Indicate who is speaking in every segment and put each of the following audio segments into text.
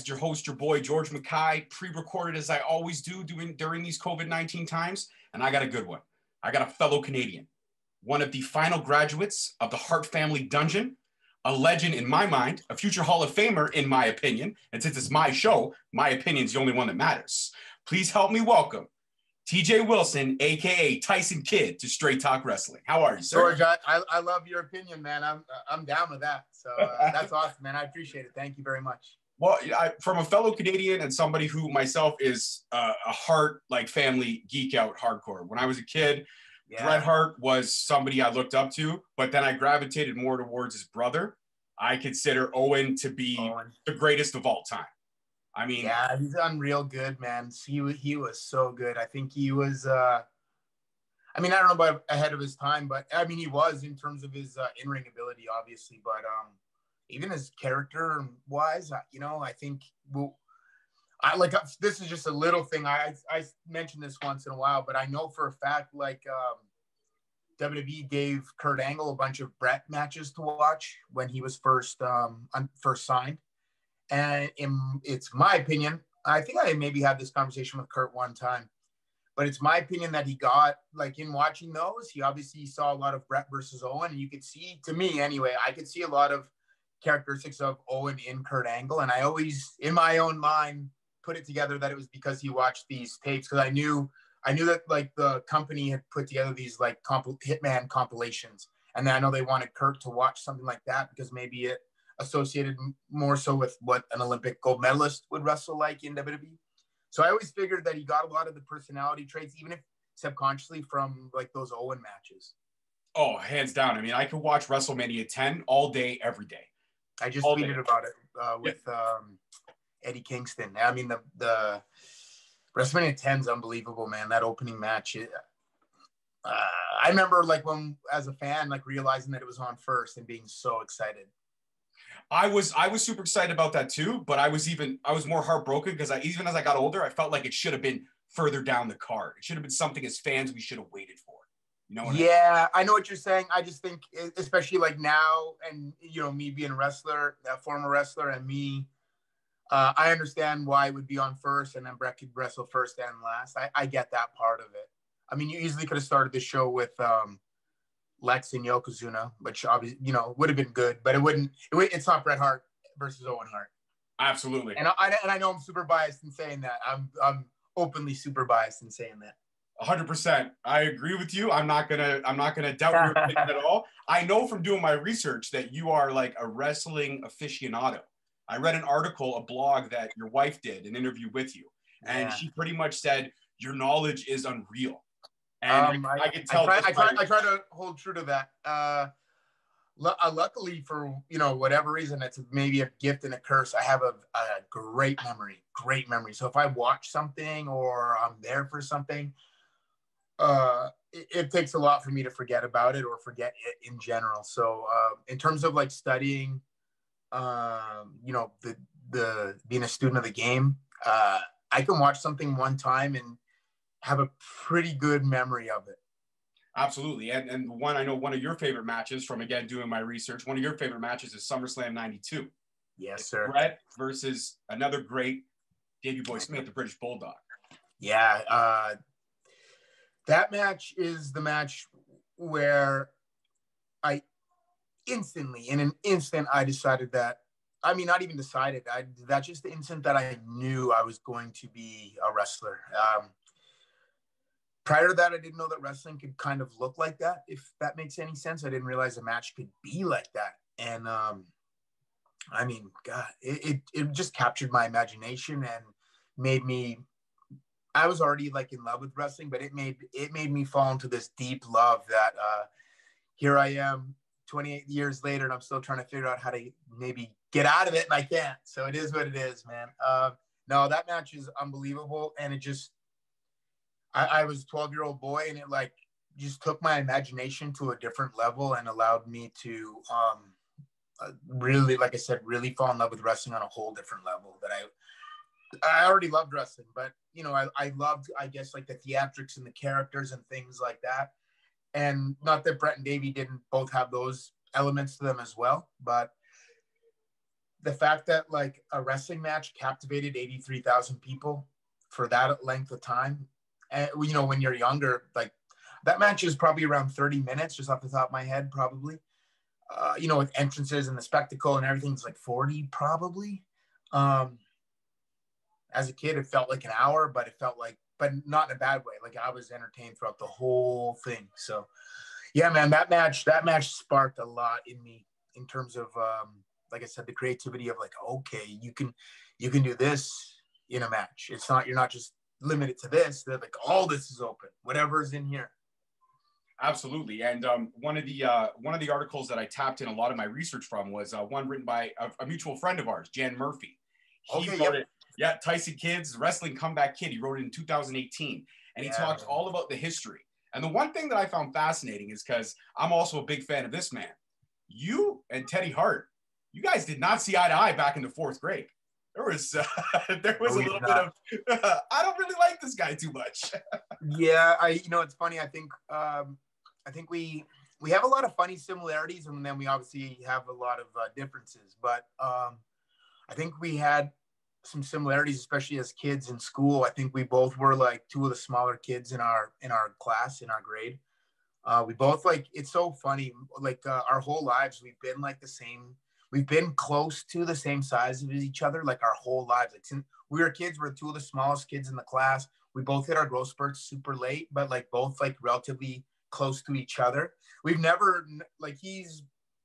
Speaker 1: your host, your boy, George Mackay, pre-recorded as I always do during these COVID-19 times. And I got a good one. I got a fellow Canadian, one of the final graduates of the Hart Family Dungeon, a legend in my mind, a future Hall of Famer in my opinion. And since it's my show, my opinion's the only one that matters. Please help me welcome TJ Wilson, aka Tyson Kid, to Straight Talk Wrestling. How are you, sir?
Speaker 2: George, I love your opinion, man. I'm down with that. So that's awesome, man. I appreciate it. Thank you very much.
Speaker 1: Well, from a fellow Canadian and somebody who myself is a Hart family geek out hardcore. When I was a kid, Bret Hart was somebody I looked up to, but then I gravitated more towards his brother. I consider Owen to be the greatest of all time. I mean,
Speaker 2: yeah, he's unreal good, man. He was so good. I think he was. I mean, I don't know about ahead of his time, but I mean, he was in terms of his in-ring ability, obviously. But even his character-wise, I think this is just a little thing. I mention this once in a while, but I know for a fact, WWE gave Kurt Angle a bunch of Bret matches to watch when he was first signed. And it's my opinion, I think I maybe had this conversation with Kurt one time, but it's my opinion that he got, in watching those, he obviously saw a lot of Bret versus Owen, and you could see, to me anyway, I could see a lot of characteristics of Owen in Kurt Angle. And I always, in my own mind, put it together that it was because he watched these tapes, because I knew that the company had put together these Hitman compilations. And then I know they wanted Kurt to watch something like that because maybe it associated more so with what an Olympic gold medalist would wrestle like in WWE. So I always figured that he got a lot of the personality traits, even if subconsciously, from those Owen matches.
Speaker 1: Oh, hands down. I mean, I could watch WrestleMania 10 all day, every day.
Speaker 2: I just tweeted about it with Eddie Kingston. I mean, the WrestleMania 10 is unbelievable, man. That opening match. I remember when, as a fan, realizing that it was on first and being so excited.
Speaker 1: I was super excited about that too, but I was more heartbroken because even as I got older, I felt like it should have been further down the card. It should have been something as fans we should have waited for. You know what
Speaker 2: I know what you're saying. I just think, especially now, and me being a former wrestler, and me, I understand why it would be on first, and then Bret could wrestle first and last. I get that part of it. I mean, you easily could have started the show with Lex and Yokozuna, which obviously, would have been good, but it's not Bret Hart versus Owen Hart.
Speaker 1: Absolutely.
Speaker 2: And I know I'm super biased in saying that. I'm openly super biased in saying that.
Speaker 1: 100%. I agree with you. I'm not gonna doubt your opinion at all. I know from doing my research that you are a wrestling aficionado. I read an article, a blog that your wife did, an interview with you, and she pretty much said your knowledge is unreal. And I can tell.
Speaker 2: I try to hold true to that. Luckily, for whatever reason, it's maybe a gift and a curse. I have a great memory. So if I watch something or I'm there for something, it takes a lot for me to forget about it or forget it in general. So in terms of studying, the being a student of the game, I can watch something one time and have a pretty good memory of it.
Speaker 1: Absolutely. And I know one of your favorite matches from, again, doing my research, one of your favorite matches is SummerSlam 92.
Speaker 2: Yes, sir.
Speaker 1: Bret versus another great Davey Boy Smith, the British Bulldog.
Speaker 2: Yeah. That match is the match where I instantly, in an instant, I decided that, I mean, not even decided, that's just the instant that I knew I was going to be a wrestler. Prior to that, I didn't know that wrestling could kind of look like that, if that makes any sense. I didn't realize a match could be like that. And I mean, God, it just captured my imagination and made me, I was already in love with wrestling, but it made me fall into this deep love that here I am 28 years later, and I'm still trying to figure out how to maybe get out of it, and I can't. So it is what it is, man. No, that match is unbelievable. And it just, I was a 12-year-old boy, and it just took my imagination to a different level and allowed me to really, like I said, really fall in love with wrestling on a whole different level that I already loved wrestling, but I loved, I guess, the theatrics and the characters and things like that. And not that Bret and Davey didn't both have those elements to them as well, but the fact that like a wrestling match captivated 83,000 people for that length of time. And, you know, when you're younger, like that match is probably around 30 minutes, just off the top of my head, probably. You know, with entrances and the spectacle and everything's like 40 probably. As a kid, it felt like an hour, but it felt like, but not in a bad way. Like I was entertained throughout the whole thing. So yeah, man, that match sparked a lot in me in terms of, like I said, the creativity of like, okay, you can do this in a match. It's not, you're not just limited to this. They're like, all this is open, whatever's in here.
Speaker 1: Absolutely. And one of the articles that I tapped in a lot of my research from was one written by a mutual friend of ours, Jan Murphy. He wrote it. Yeah, Tyson Kids, Wrestling Comeback Kid. He wrote it in 2018. And he talks all about the history. And the one thing that I found fascinating is because I'm also a big fan of this man. You and Teddy Hart, you guys did not see eye to eye back in the 4th grade. There was a little bit of, I don't really like this guy too much.
Speaker 2: Yeah, it's funny. I think we have a lot of funny similarities, and then we obviously have a lot of differences. But I think we had some similarities, especially as kids in school. I think we both were like two of the smaller kids in our class, in our grade. We both, like, it's so funny, like our whole lives we've been like the same. We've been close to the same size as each other like our whole lives. Like since we were kids, we're two of the smallest kids in the class. We both hit our growth spurts super late, but like both like relatively close to each other. We've never, like,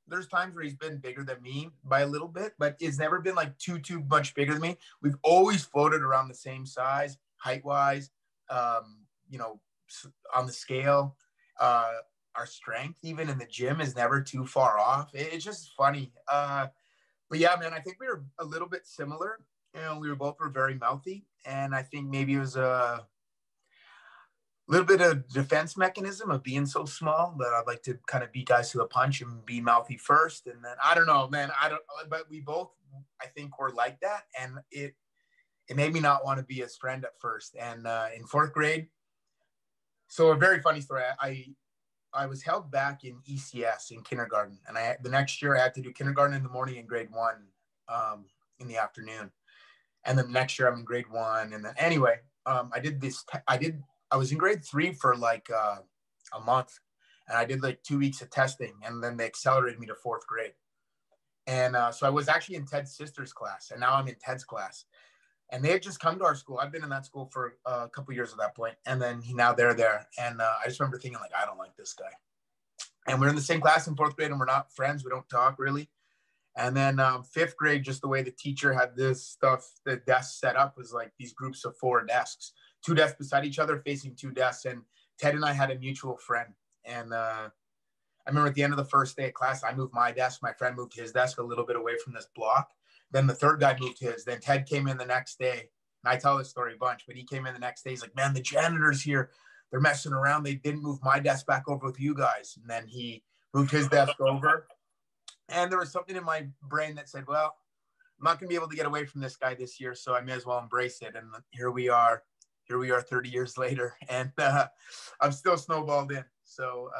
Speaker 2: there's times where he's been bigger than me by a little bit, but it's never been like too much bigger than me. We've always floated around the same size, height wise, you know, on the scale. Our strength, even in the gym, is never too far off. It's just funny. But yeah, man, I think we were a little bit similar. You know, we were very mouthy, and I think maybe it was a little bit of defense mechanism of being so small that I'd like to kind of beat guys to the punch and be mouthy first. And then I don't know, man. But we both, I think, were like that, and it made me not want to be his friend at first. And in 4th grade, so a very funny story. I was held back in ECS in kindergarten, and the next year I had to do kindergarten in the morning and grade 1 in the afternoon. And then next year I'm in grade 1. And then anyway, I was in grade 3 for like a month, and I did like 2 weeks of testing, and then they accelerated me to 4th grade. And so I was actually in Ted's sister's class, and now I'm in Ted's class. And they had just come to our school. I've been in that school for a couple of years at that point. And then now they're there. And I just remember thinking, like, I don't like this guy. And we're in the same class in 4th grade, and we're not friends. We don't talk really. And then 5th grade, just the way the teacher had this stuff, the desk set up was like these groups of 4 desks, 2 desks beside each other facing 2 desks. And Ted and I had a mutual friend. And I remember at the end of the first day of class, I moved my desk. My friend moved his desk a little bit away from this block. Then the 3rd guy moved his. Then Ted came in the next day. And I tell this story a bunch, but he came in the next day. He's like, man, the janitor's here. They're messing around. They didn't move my desk back over with you guys. And then he moved his desk over. And there was something in my brain that said, well, I'm not going to be able to get away from this guy this year, so I may as well embrace it. And here we are 30 years later. And I'm still snowballed in. So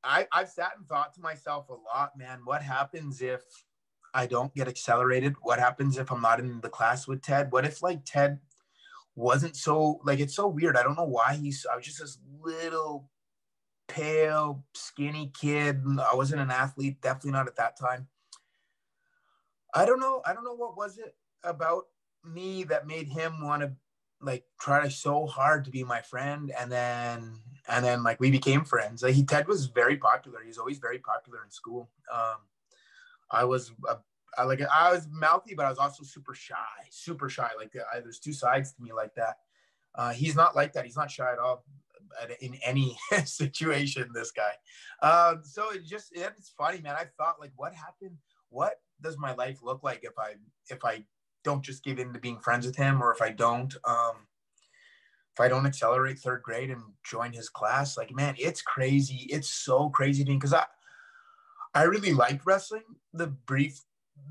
Speaker 2: I've sat and thought to myself a lot, man, what happens if I don't get accelerated? What happens if I'm not in the class with Ted? What if like Ted wasn't so, like, it's so weird. I don't know why I was just this little pale, skinny kid. I wasn't an athlete, definitely not at that time. I don't know what was it about me that made him want to like try so hard to be my friend, and then like we became friends. Like Ted was very popular. He was always very popular in school. I was mouthy, but I was also super shy. Like there's 2 sides to me like that. He's not like that. He's not shy at all in any situation, this guy. So it's funny, man. I thought, like, what happened? What does my life look like if I don't just give in to being friends with him, or if I don't accelerate 3rd grade and join his class? Like, man, it's crazy. It's so crazy to me, because I really liked wrestling the brief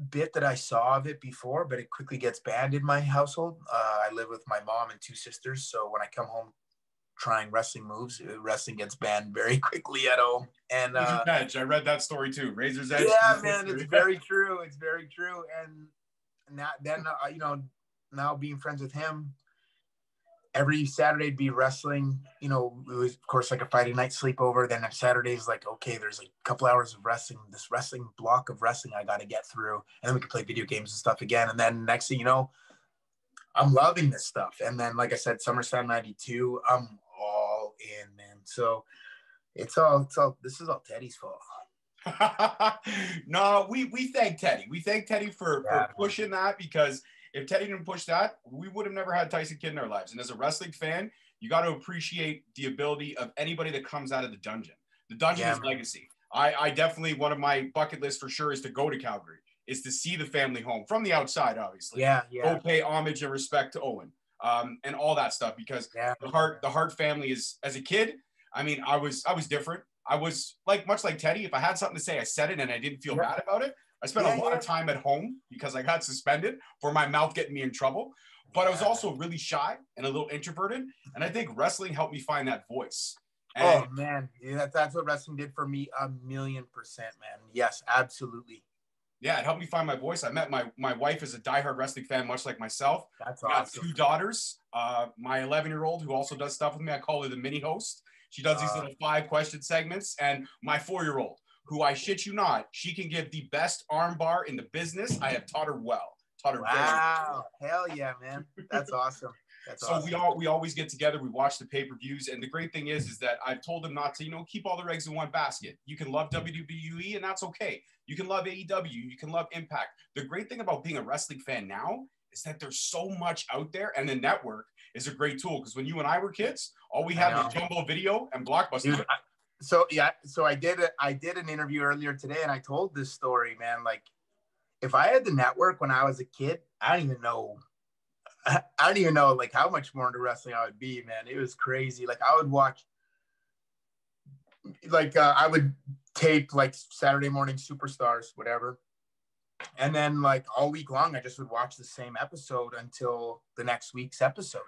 Speaker 2: bit that I saw of it before, but it quickly gets banned in my household. I live with my mom and 2 sisters, so when I come home trying wrestling moves. Wrestling gets banned very quickly at home. And
Speaker 1: Razor's Edge. I read that story too. Razor's Edge.
Speaker 2: Yeah, man, it's very true. It's very true. And now, then, you know, now being friends with him, every Saturday be wrestling. You know, it was of course like a Friday night sleepover. Then on Saturdays, like, okay, there's like a couple hours of wrestling. This wrestling block of wrestling I got to get through, and then we could play video games and stuff again. And then next thing you know, I'm loving this stuff. And then, like I said, SummerSlam '92, I'm all in, man. So it's all. This is all Teddy's fault.
Speaker 1: No, we thank Teddy. We thank Teddy for pushing that, because if Teddy didn't push that, we would have never had Tyson Kidd in our lives. And as a wrestling fan, you got to appreciate the ability of anybody that comes out of the dungeon. The dungeon is legacy. I definitely, one of my bucket lists for sure is to go to Calgary, is to see the family home from the outside, obviously. Go pay homage and respect to Owen, and all that stuff, because the Hart family is, as a kid, I mean, I was different. I was much like Teddy. If I had something to say, I said it, and I didn't feel bad about it. I spent a lot of time at home because I got suspended for my mouth getting me in trouble. But I was also really shy and a little introverted. And I think wrestling helped me find that voice. And
Speaker 2: oh, man. Yeah, that's what wrestling did for me 1,000,000%, man. Yes, absolutely.
Speaker 1: Yeah, it helped me find my voice. I met my wife is a diehard wrestling fan, much like myself.
Speaker 2: That's
Speaker 1: awesome.
Speaker 2: Got
Speaker 1: 2 daughters. My 11-year-old, who also does stuff with me, I call her the mini host. She does these little 5-question segments. And my 4-year-old, who, I shit you not, she can give the best arm bar in the business. I have taught her well. Taught her very well.
Speaker 2: Hell yeah, man. That's awesome. That's
Speaker 1: so
Speaker 2: awesome.
Speaker 1: we always get together. We watch the pay-per-views. And the great thing is that I've told them not to, keep all their eggs in one basket. You can love WWE, and that's okay. You can love AEW. You can love Impact. The great thing about being a wrestling fan now is that there's so much out there, and the network is a great tool, because when you and I were kids, all we had was Jumbo Video and Blockbuster.
Speaker 2: Dude, so I did an interview earlier today, and I told this story, man. Like, if I had the network when I was a kid, I don't even know like how much more into wrestling I would be, man. It was crazy. Like, I would watch, like, I would tape like Saturday morning Superstars, whatever. And then like all week long, I just would watch the same episode until the next week's episode.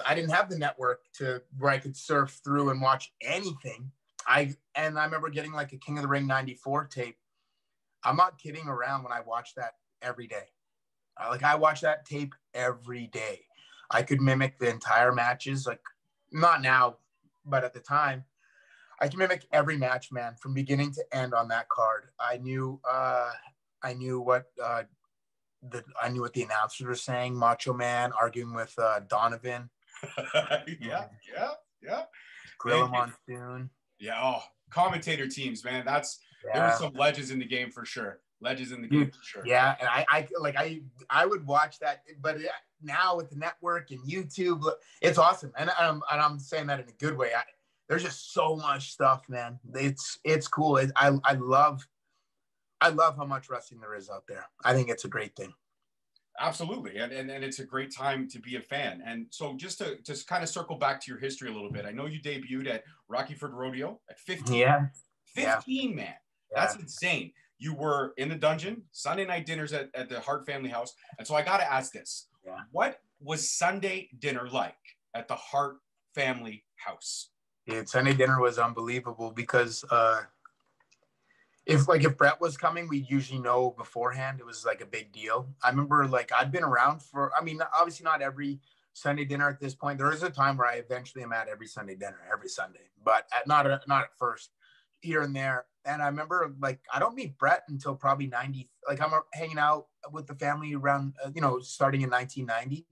Speaker 2: I didn't have the network where I could surf through and watch anything. I remember getting like a King of the Ring 94 tape. I'm not kidding around when I watched that every day. I watch that tape every day. I could mimic the entire matches, like not now, but at the time, I can mimic every match, man, from beginning to end on that card. I knew what the announcers were saying. Macho Man arguing with Donovan.
Speaker 1: Yeah.
Speaker 2: Gorilla Monsoon.
Speaker 1: Yeah. Oh, commentator teams, man. There were some legends in the game for sure. Legends in the game for sure.
Speaker 2: Yeah, and I would watch that, but now with the network and YouTube, it's awesome. And I'm saying that in a good way. There's just so much stuff, man. It's cool. I love how much wrestling there is out there. I think it's a great thing.
Speaker 1: Absolutely. And it's a great time to be a fan. And so just to kind of circle back to your history a little bit, I know you debuted at Rockyford Rodeo at 15.
Speaker 2: Yeah.
Speaker 1: 15, man. That's insane. You were in the dungeon, Sunday night dinners at the Hart Family House. And so I got to ask this.
Speaker 2: Yeah.
Speaker 1: What was Sunday dinner like at the Hart Family House?
Speaker 2: Dude, Sunday dinner was unbelievable because if Brett was coming, we'd usually know beforehand. It was like a big deal. I remember like I'd been around obviously not every Sunday dinner at this point. There is a time where I eventually am at every Sunday dinner, every Sunday, but not at first, here and there. And I remember like I don't meet Brett until probably 90. Like I'm hanging out with the family around, starting in 1990.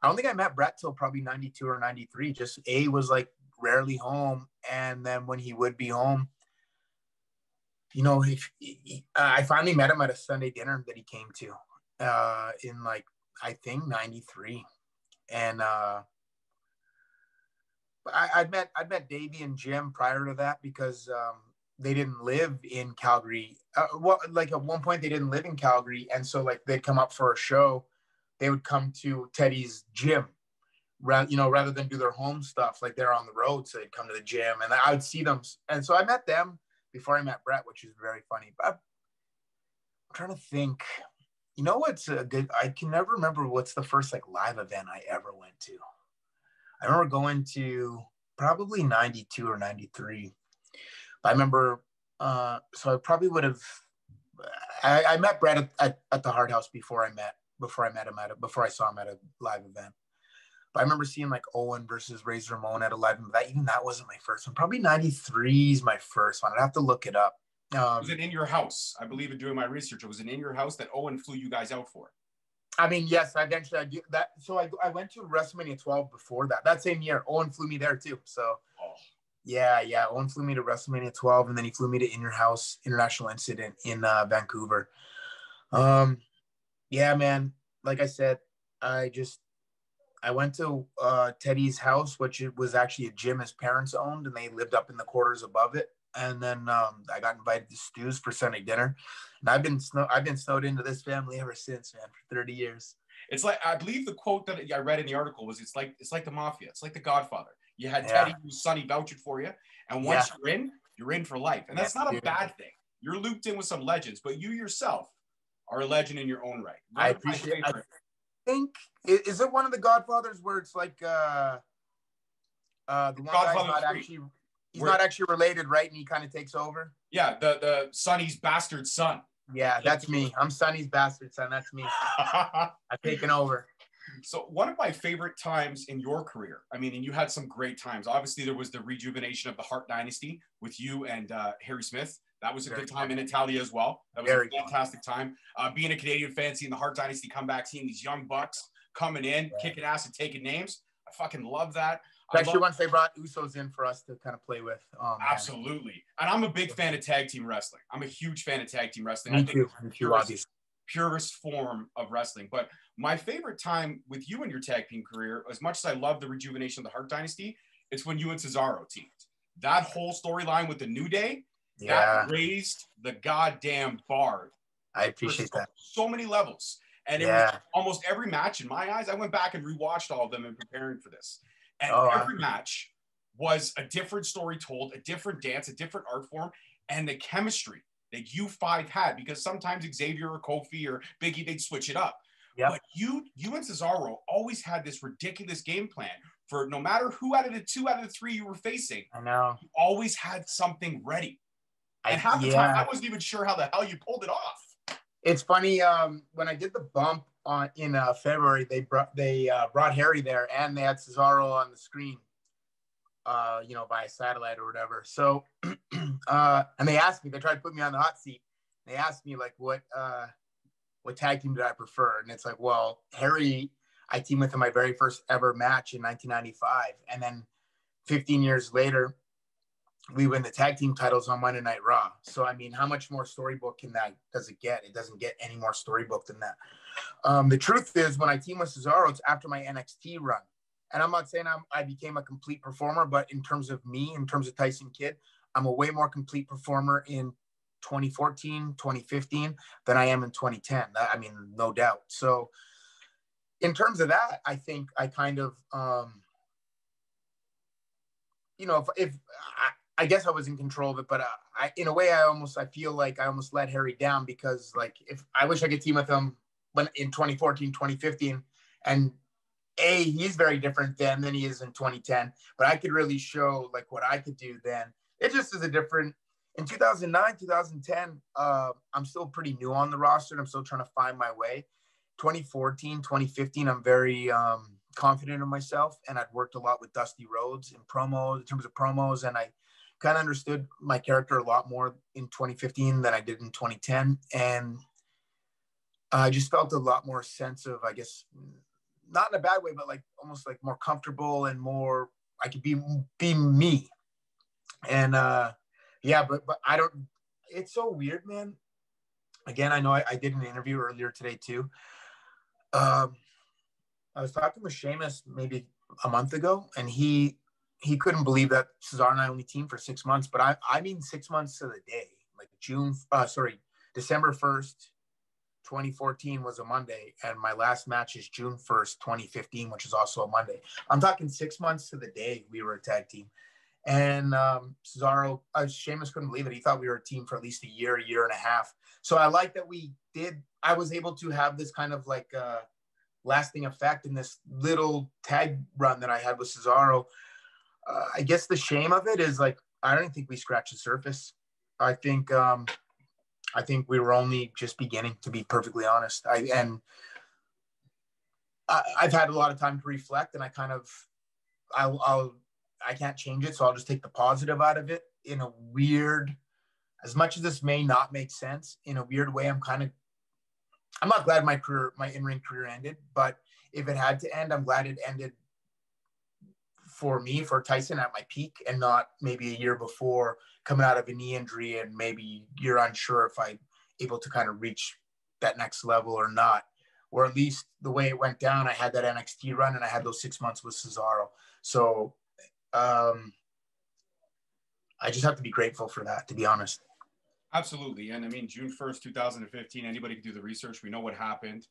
Speaker 2: I don't think I met Brett till probably 92 or 93. Just was like rarely home, and then when he would be home, I finally met him at a Sunday dinner that he came to in like I think 93, and I'd met Davey and Jim prior to that because they didn't live in Calgary. At one point they didn't live in Calgary, and so like they'd come up for a show, they would come to Teddy's gym, rather than do their home stuff. Like they're on the road, so they'd come to the gym, and I would see them. And so I met them before I met Brett, which is very funny. But I'm trying to think. What's a good? I can never remember what's the first like live event I ever went to. I remember going to probably 92 or 93. I remember, so I probably would have, I met Brett at the Hart House before I saw him at a live event. But I remember seeing like Owen versus Razor Ramon at 11. But even that wasn't my first one. Probably 93 is my first one. I'd have to look it up.
Speaker 1: Was it in your house? I believe in doing my research, it was in your house that Owen flew you guys out for.
Speaker 2: I mean, yes, eventually I do that. So I went to WrestleMania 12 before that. That same year, Owen flew me there too. So yeah. Owen flew me to WrestleMania 12, and then he flew me to In Your House International Incident in Vancouver. Yeah, man. Like I said, I went to Teddy's house, which it was actually a gym his parents owned, and they lived up in the quarters above it. And then I got invited to Stu's for Sunday dinner, and I've been snowed into this family ever since, man, for 30 years.
Speaker 1: It's like, I believe the quote that I read in the article was, it's like the mafia. It's like the Godfather. You had Teddy, who's Sonny vouching for you, and once you're in for life. And that's not a bad thing. You're looped in with some legends, but you yourself are a legend in your own right.
Speaker 2: I appreciate it. I think, is it one of the Godfathers where it's like the one guy's not actually related, right? And he kind of takes over?
Speaker 1: Yeah, the Sonny's bastard son.
Speaker 2: Yeah, that's me. I'm Sonny's bastard son. That's me. I've taken over.
Speaker 1: So one of my favorite times in your career, I mean, and you had some great times. Obviously, there was the rejuvenation of the Hart dynasty with you and Harry Smith. That was a good time in Italia as well. That was a fantastic time. Being a Canadian fan, seeing the Hart dynasty come back, seeing these young bucks coming in, kicking ass and taking names. I fucking love that.
Speaker 2: Especially once they brought Usos in for us to kind of play with.
Speaker 1: Absolutely. And I'm a big fan of tag team wrestling. I'm a huge fan of tag team wrestling.
Speaker 2: Me too, obviously.
Speaker 1: Purest form of wrestling. But my favorite time with you and your tag team career, as much as I love the rejuvenation of the Hart dynasty, it's when you and Cesaro teamed. That whole storyline with the New Day, that raised the goddamn bar.
Speaker 2: I appreciate that.
Speaker 1: So many levels. And it was almost every match in my eyes. I went back and rewatched all of them in preparing for this. And every match was a different story told, a different dance, a different art form, and the chemistry that you five had, because sometimes Xavier or Kofi or Biggie, they'd switch it up. Yep. But you and Cesaro always had this ridiculous game plan for no matter who out of the 2 out of the 3 you were facing.
Speaker 2: I know.
Speaker 1: You always had something ready. And half the time, I wasn't even sure how the hell you pulled it off.
Speaker 2: It's funny, when I did the bump in February, they brought Harry there, and they had Cesaro on the screen, via satellite or whatever. So, and they asked me, they tried to put me on the hot seat. They asked me like, what tag team did I prefer? And it's like, well, Harry, I teamed with him my very first ever match in 1995, and then 15 years later, we win the tag team titles on Monday Night Raw. So, I mean, how much more storybook does it get? It doesn't get any more storybook than that. The truth is, when I team with Cesaro, it's after my NXT run. And I'm not saying I became a complete performer, but in terms of me, in terms of Tyson Kidd, I'm a way more complete performer in 2014, 2015 than I am in 2010. I mean, no doubt. So in terms of that, I think I kind of, if I guess I was in control of it, but in a way, I feel like I almost let Harry down, because like, if I wish I could team with him in 2014, 2015, and he's very different then than he is in 2010, but I could really show like what I could do then. It just is a different, in 2009, 2010, I'm still pretty new on the roster, and I'm still trying to find my way. 2014, 2015, I'm very confident in myself, and I'd worked a lot with Dusty Rhodes in terms of promos, and I kind of understood my character a lot more in 2015 than I did in 2010. And I just felt a lot more sense of, I guess, not in a bad way, but like almost like more comfortable and more, I could be me. And but I don't, it's so weird, man. Again, I know I did an interview earlier today too. I was talking with Sheamus maybe a month ago, and he couldn't believe that Cesaro and I only teamed for 6 months, but I mean 6 months to the day, like December 1st, 2014 was a Monday, and my last match is June 1st, 2015, which is also a Monday. I'm talking 6 months to the day we were a tag team. And Sheamus couldn't believe it. He thought we were a team for at least a year and a half. So I like that I was able to have this kind of like lasting effect in this little tag run that I had with Cesaro. I guess the shame of it is like, I don't think we scratched the surface. I think we were only just beginning, to be perfectly honest. I've had a lot of time to reflect, and I can't change it. So I'll just take the positive out of it in a weird, as much as this may not make sense, in a weird way. I'm not glad my in-ring career ended, but if it had to end, I'm glad it ended for me, for Tyson, at my peak, and not maybe a year before, coming out of a knee injury, and maybe you're unsure if I'm able to kind of reach that next level or not. Or at least the way it went down, I had that NXT run, and I had those 6 months with Cesaro. So I just have to be grateful for that, to be honest.
Speaker 1: Absolutely. And I mean, June 1st, 2015, anybody can do the research. We know what happened.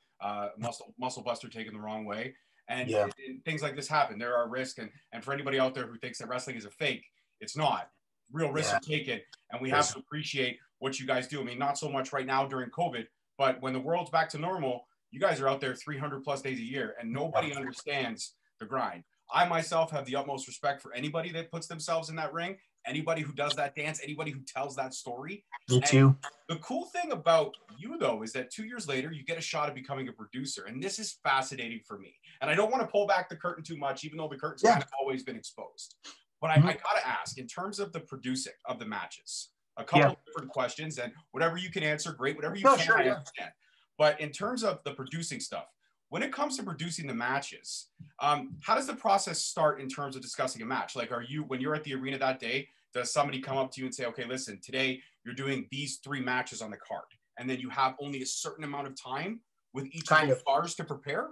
Speaker 1: Muscle Buster taken the wrong way. And,
Speaker 2: Yeah.
Speaker 1: and things like this happen. There are risks. And for anybody out there who thinks that wrestling is a fake, it's not. Real risks are taken. And we have to appreciate what you guys do. I mean, not so much right now during COVID, but when the world's back to normal, you guys are out there 300 plus days a year, and nobody understands the grind. I myself have the utmost respect for anybody that puts themselves in that ring, anybody who does that dance, anybody who tells that story.
Speaker 2: Me too.
Speaker 1: And the cool thing about you, though, is that 2 years later, you get a shot at becoming a producer. And this is fascinating for me. And I don't want to pull back the curtain too much, even though the curtain's kind of always been exposed. But I got to ask, in terms of the producing of the matches, a couple of different questions, and whatever you can answer, great. Whatever you can, I understand. But in terms of the producing stuff, when it comes to producing the matches, how does the process start in terms of discussing a match? Like, when you're at the arena that day, does somebody come up to you and say, okay, listen, today you're doing these 3 matches on the card, and then you have only a certain amount of time with each of those bars to prepare?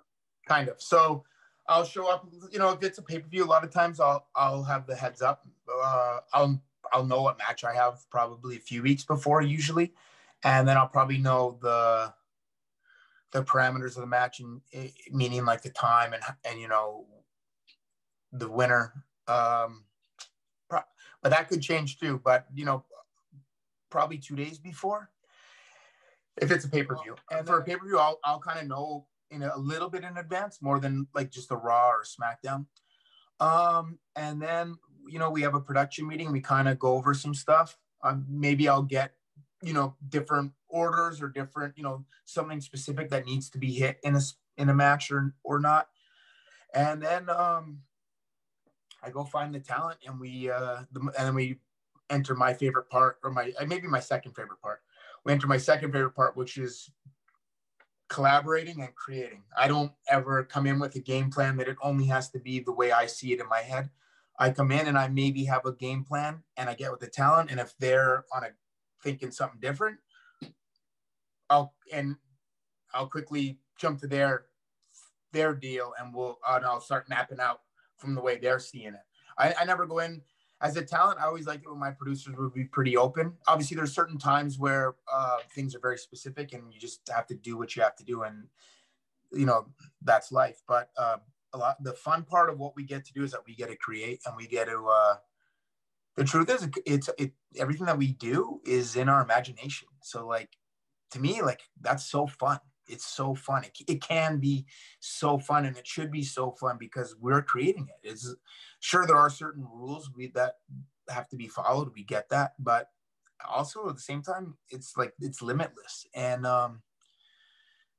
Speaker 2: Kind of. So I'll show up, if it's a pay-per-view, a lot of times I'll have the heads up. I'll know what match I have probably a few weeks before, usually. And then I'll probably know the parameters of the match, and meaning like the time and the winner. But that could change too. But probably 2 days before, if it's a pay-per-view. And for a pay-per-view, I'll kind of know in a little bit in advance, more than like just a Raw or SmackDown. And then we have a production meeting. We kind of go over some stuff. Maybe I'll get different orders, or different, something specific that needs to be hit in a match or not. And then I go find the talent, and we enter my favorite part, or maybe my second favorite part. We enter my second favorite part, which is collaborating and creating. I don't ever come in with a game plan that it only has to be the way I see it in my head. I come in and I maybe have a game plan, and I get with the talent, and if they're thinking something different, I'll quickly jump to their deal, and I'll start mapping out from the way they're seeing it. I never go in as a talent. I always like it when my producers would be pretty open. Obviously, there's certain times where things are very specific, and you just have to do what you have to do, and that's life. But the fun part of what we get to do is that we get to create, and we get to. The truth is, everything that we do is in our imagination. So, like, to me, like, that's so fun. It's so fun. It can be so fun, and it should be so fun because we're creating it. It's sure there are certain rules that have to be followed. We get that, but also at the same time, it's limitless. And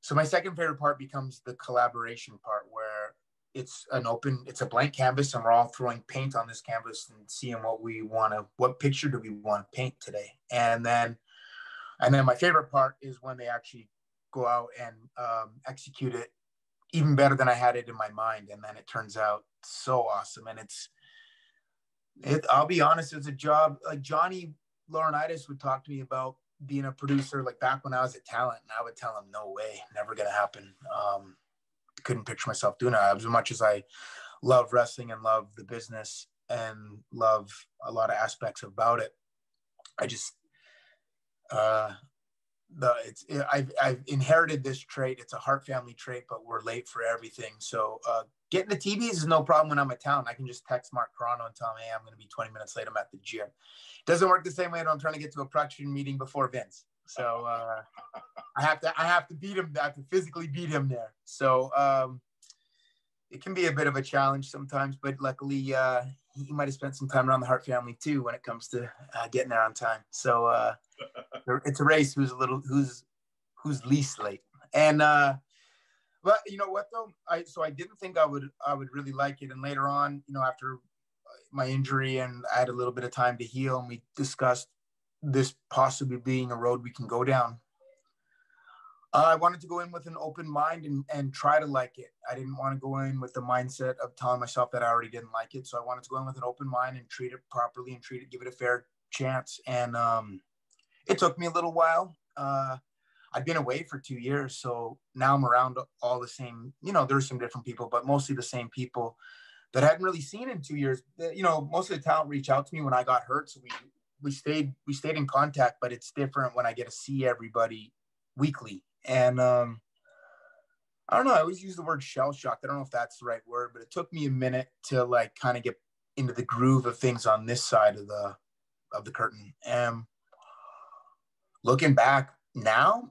Speaker 2: so my second favorite part becomes the collaboration part, where it's a blank canvas, and we're all throwing paint on this canvas and seeing what picture do we want to paint today. And then my favorite part is when they actually go out and execute it even better than I had it in my mind. And then it turns out so awesome. And I'll be honest, it's a job. Like, Johnny Laurinaitis would talk to me about being a producer, like back when I was a talent, and I would tell him, no way, never going to happen. Couldn't picture myself doing it. As much as I love wrestling and love the business and love a lot of aspects about it, I just, I've inherited this trait. It's a Hart family trait, but we're late for everything. So getting the TVs is no problem when I'm at town. I can just text Mark Carano and tell him, hey, I'm going to be 20 minutes late. I'm at the gym. It doesn't work the same way when I'm trying to get to a production meeting before Vince. So I have to beat him. I have to physically beat him there. So it can be a bit of a challenge sometimes, but luckily he might have spent some time around the Hart family too when it comes to getting there on time. So it's a race who's least late. And but you know what though, I didn't think I would really like it. And later on, you know, after my injury and I had a little bit of time to heal, and we discussed this possibly being a road we can go down. I wanted to go in with an open mind and try to like it. I didn't want to go in with the mindset of telling myself that I already didn't like it. So I wanted to go in with an open mind and treat it properly and give it a fair chance. And it took me a little while. I'd been away for 2 years. So now I'm around all the same, you know, there's some different people, but mostly the same people that I hadn't really seen in 2 years. You know, most of the talent reached out to me when I got hurt. So we stayed in contact, but it's different when I get to see everybody weekly. And I don't know, I always use the word shell shocked. I don't know if that's the right word, but it took me a minute to like kind of get into the groove of things on this side of the curtain. And looking back now,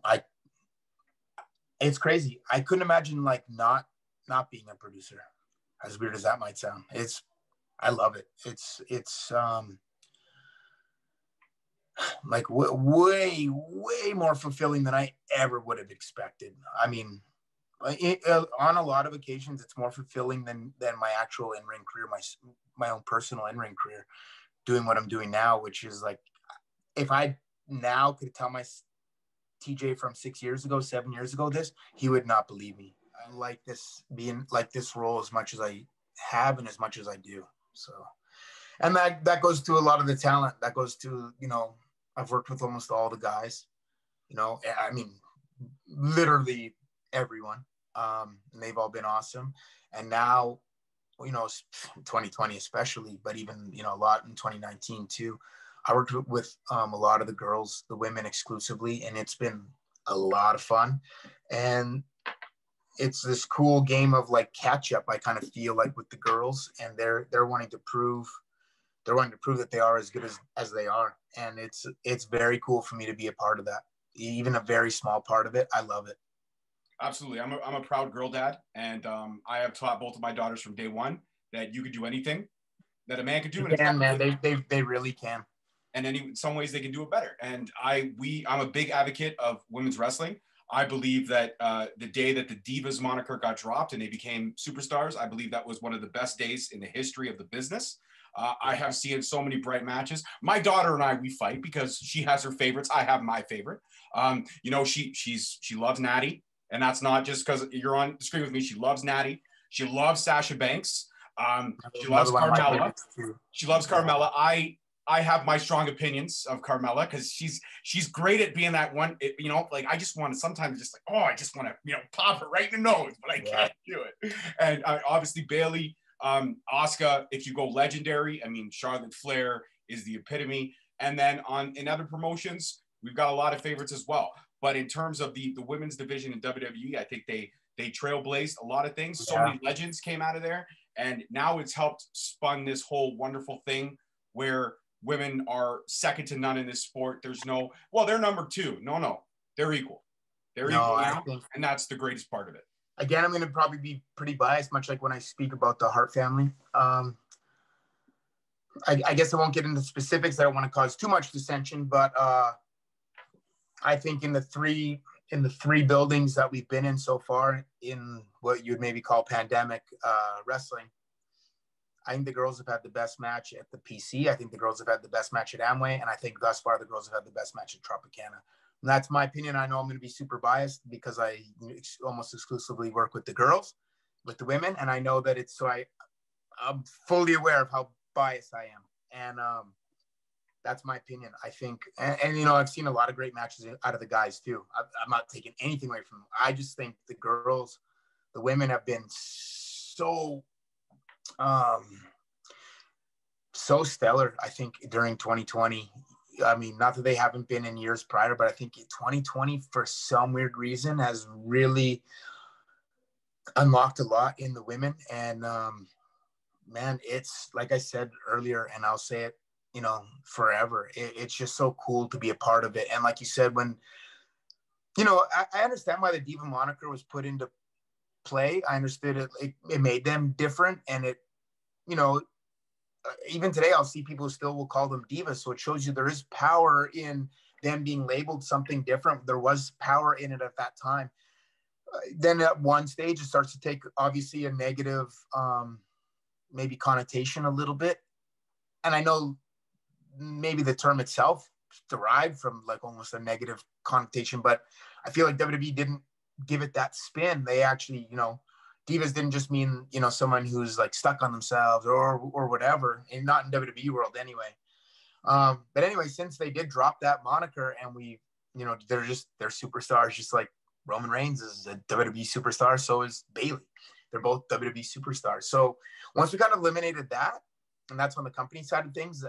Speaker 2: it's crazy. I couldn't imagine like not being a producer, as weird as that might sound. I love it. It's like way more fulfilling than I ever would have expected. I mean, on a lot of occasions, it's more fulfilling than my actual in-ring career, my own personal in-ring career, doing what I'm doing now, which is like, if I now could tell my TJ from 6 years ago, 7 years ago, he would not believe me. I like being like this role as much as I have and as much as I do. So, and that goes to a lot of the talent. That goes to, you know, I've worked with almost all the guys, you know, I mean, literally everyone. And they've all been awesome. And now, you know, 2020 especially, but even, you know, a lot in 2019 too. I worked with a lot of the girls, the women exclusively, and it's been a lot of fun. And it's this cool game of like catch up, I kind of feel like, with the girls, and they're wanting to prove that they are as good as they are. And it's very cool for me to be a part of that, even a very small part of it. I love it.
Speaker 1: Absolutely. I'm a proud girl dad. And I have taught both of my daughters from day one that you could do anything that a man could do.
Speaker 2: They really can.
Speaker 1: And in some ways they can do it better. And I'm a big advocate of women's wrestling. I believe that the day that the Divas moniker got dropped and they became superstars, I believe that was one of the best days in the history of the business. I have seen so many bright matches. My daughter and I, we fight because she has her favorites. I have my favorite. You know, she loves Natty, and that's not just because you're on the screen with me. She loves Natty. She loves Sasha Banks. She loves Carmella. She loves Carmella. I have my strong opinions of Carmella because she's great at being that one, you know, like I just want to sometimes just like, oh, I just want to, you know, pop her right in the nose, but I can't do it. And obviously Bayley, Asuka, if you go legendary, I mean, Charlotte Flair is the epitome. And then in other promotions, we've got a lot of favorites as well. But in terms of the women's division in WWE, I think they trailblazed a lot of things. So many legends came out of there. And now it's helped spun this whole wonderful thing where women are second to none in this sport. They're number two. No, they're equal. They're equal now, and that's the greatest part of it.
Speaker 2: Again, I'm going to probably be pretty biased, much like when I speak about the Hart family. I guess I won't get into specifics. I don't want to cause too much dissension, but I think in the three buildings that we've been in so far in what you'd maybe call pandemic wrestling, I think the girls have had the best match at the PC. I think the girls have had the best match at Amway. And I think thus far the girls have had the best match at Tropicana. And that's my opinion. I know I'm going to be super biased because I almost exclusively work with the girls, with the women. And I know that I'm fully aware of how biased I am. And that's my opinion. I think, and you know, I've seen a lot of great matches out of the guys too. I'm not taking anything away from them. I just think the women have been so stellar, I think, during 2020. I mean, not that they haven't been in years prior, but I think 2020, for some weird reason, has really unlocked a lot in the women. And man, it's like I said earlier, and I'll say it, you know, forever. It's just so cool to be a part of it. And like you said, when, you know, I understand why the Diva moniker was put into play. I understood it made them different, and it, you know, even today, I'll see people who still will call them divas. So it shows you there is power in them being labeled something different. There was power in it at that time. Then at one stage, it starts to take obviously a negative, maybe connotation a little bit. And I know maybe the term itself derived from like almost a negative connotation, but I feel like WWE didn't give it that spin. They actually, divas didn't just mean, someone who's like stuck on themselves or whatever, and not in WWE world anyway. But anyway, since they did drop that moniker and they're superstars, just like Roman Reigns is a WWE superstar. So is Bayley. They're both WWE superstars. So once we kind of eliminated that, and that's on the company side of things,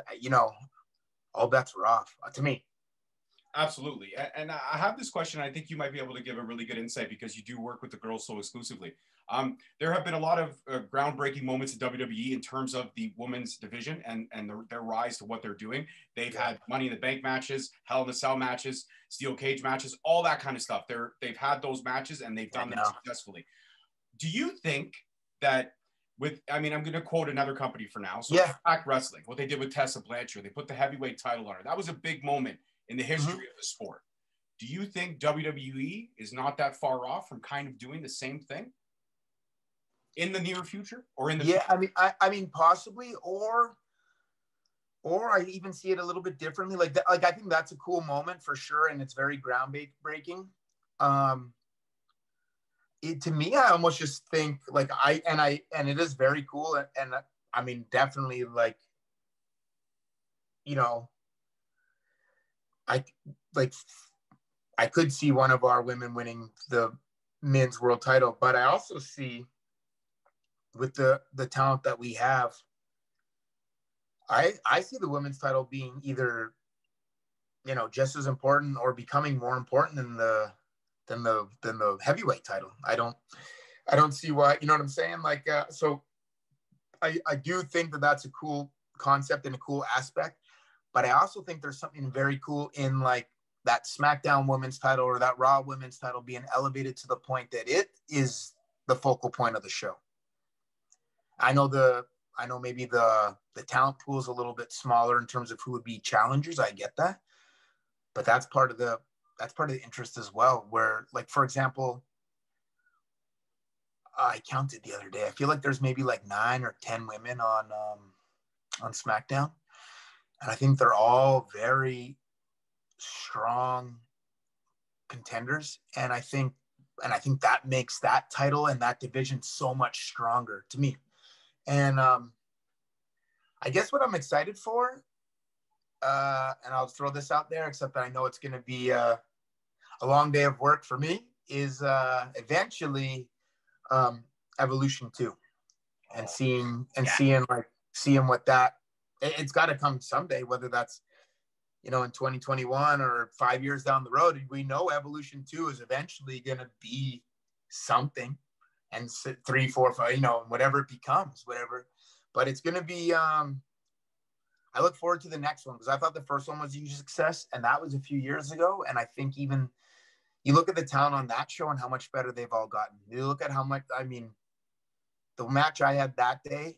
Speaker 2: all bets were off to me.
Speaker 1: Absolutely. And I have this question. I think you might be able to give a really good insight because you do work with the girls so exclusively. There have been a lot of groundbreaking moments in WWE in terms of the women's division and their rise to what they're doing. They've had Money in the Bank matches, Hell in a Cell matches, Steel Cage matches, all that kind of stuff. They've had those matches and they've done them successfully. Do you think that I'm going to quote another company for now. So Impact Wrestling, what they did with Tessa Blanchard, they put the heavyweight title on her. That was a big moment in the history of the sport. Do you think WWE is not that far off from kind of doing the same thing in the near future or in the future?
Speaker 2: I mean, possibly, or I even see it a little bit differently. Like I think that's a cool moment for sure, and it's very groundbreaking. To me, I almost just think like and it is very cool, and I mean, definitely like, I could see one of our women winning the men's world title, but I also see with the talent that we have, I see the women's title being either, just as important or becoming more important than the heavyweight title. I don't see why, you know what I'm saying? Like, so I do think that that's a cool concept and a cool aspect, but I also think there's something very cool in like that SmackDown women's title or that Raw women's title being elevated to the point that it is the focal point of the show. I know maybe the talent pool is a little bit smaller in terms of who would be challengers. I get that, but that's part of the interest as well. Where, like, for example, I counted the other day. I feel like there's maybe like 9 or 10 women on SmackDown, and I think they're all very strong contenders. And I think that makes that title and that division so much stronger to me. And I guess what I'm excited for, and I'll throw this out there, except that I know it's going to be a long day of work for me, is eventually Evolution 2 and seeing what that, it's got to come someday, whether that's, in 2021 or 5 years down the road. We know Evolution 2 is eventually going to be something, and 3, 4, 5, whatever it becomes, whatever. But it's going to be, I look forward to the next one because I thought the first one was a huge success, and that was a few years ago. And I think even you look at the talent on that show and how much better they've all gotten. You look at how much, the match I had that day,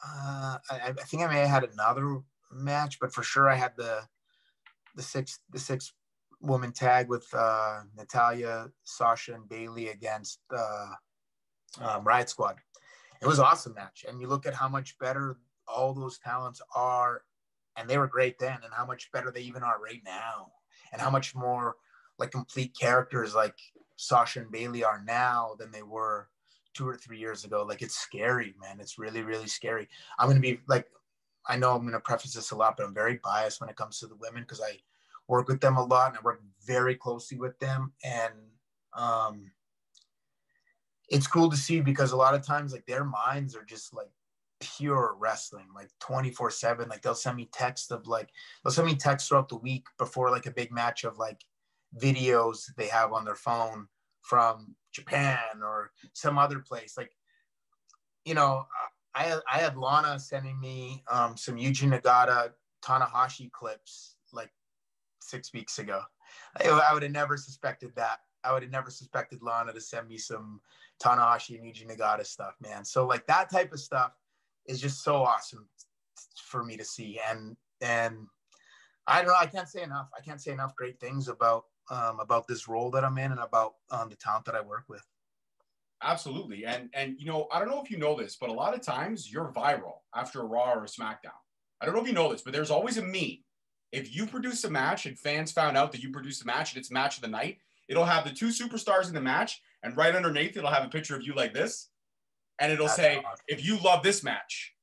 Speaker 2: I think I may have had another match, but for sure I had the six woman tag with Natalya, Sasha, and Bayley against Riot Squad. It was an awesome match, and you look at how much better all those talents are, and they were great then, and how much better they even are right now, and how much more like complete characters like Sasha and Bayley are now than they were 2 or 3 years ago. Like, it's scary, man. It's really, really scary. I'm going to be like, I know I'm going to preface this a lot, but I'm very biased when it comes to the women because I work with them a lot and I work very closely with them. And it's cool to see because a lot of times like their minds are just like pure wrestling, like 24/7. Like they'll send me texts throughout the week before like a big match of like videos they have on their phone from Japan or some other place. Like, I had Lana sending me some Yuji Nagata Tanahashi clips like 6 weeks ago. I would have never suspected that. I would have never suspected Lana to send me some Tanahashi and Yuji Nagata stuff, man. So like that type of stuff is just so awesome for me to see. And I don't know, I can't say enough great things about this role that I'm in and about the talent that I work with.
Speaker 1: Absolutely. And you know, I don't know if you know this, but a lot of times you're viral after a Raw or a SmackDown. I don't know if you know this, but there's always a meme. If you produce a match and fans found out that you produced a match and it's match of the night, it'll have the two superstars in the match, and right underneath it'll have a picture of you like this. And it'll say, awesome. If you love this match,